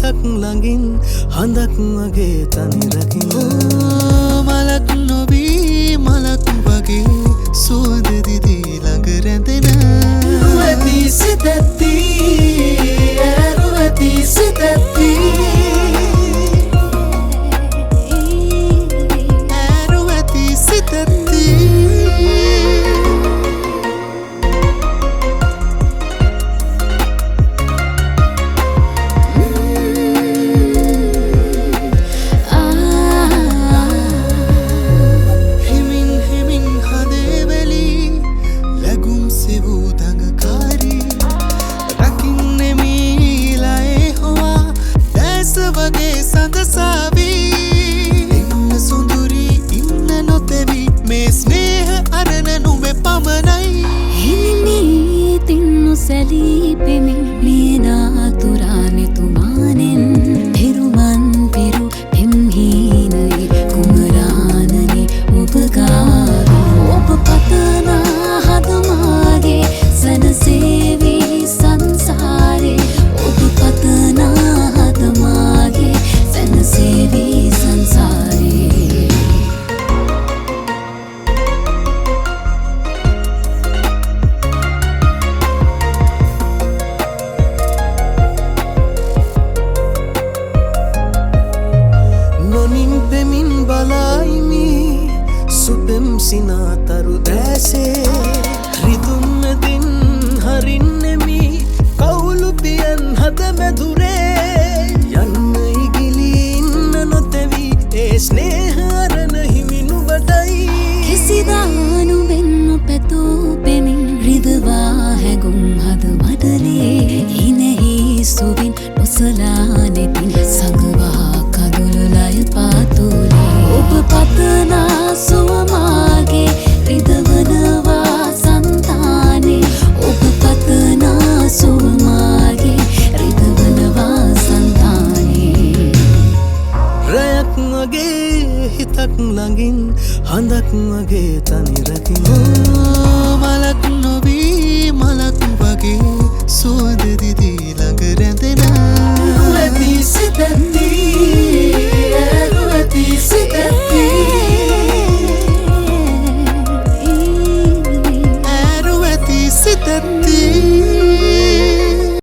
හිතක් ළඟින් හඳක් වගේ තනි රකින්න මලක් නොවී මලක් වගේ සුවඳ දිදී ළඟ රැඳෙන රුවති සිතැත්ති රුවති සිතැත්ති රුවති සිතැත්ති සැලී පෙමින් මියනාතුරානෙ තුමානෙන් පෙරුමන් පෙරු පෙම්හීනයි කුමරානනි ඔබගාවි ඔබ පතනා හදමාගේ සැනසේවී සංසාරේ ඔබ පතනා හදමාගේ සැනසේවී සංසාරේ පෙමින් බලායිමි සුපෙම් සිනාතරු දැසේ රිදුම්මදින් හරින්නෙමි කවුලු පියන් හද මැදුරේ යන්න ඉගිලි ඉන්න නොතැවි ඒ ස්නේහරණ හිමිනුවටයි කිසිදානු වෙන්න පැතූ පෙමින් රිදවා හැගුම් හද මඩලේ හිනෙහි සුවින් නොසලානෙතින් සඟවා කදුළුලය පාතුලේ ඔබ පතනා සුවමාගේ රිදවනවා සන්තානේ ඔබ පතනා සුවමාගේ රිදවනවා සන්තානේ රැයක් වගේ හිතක් ළඟින් හඳක් වගේ තනි රකින්න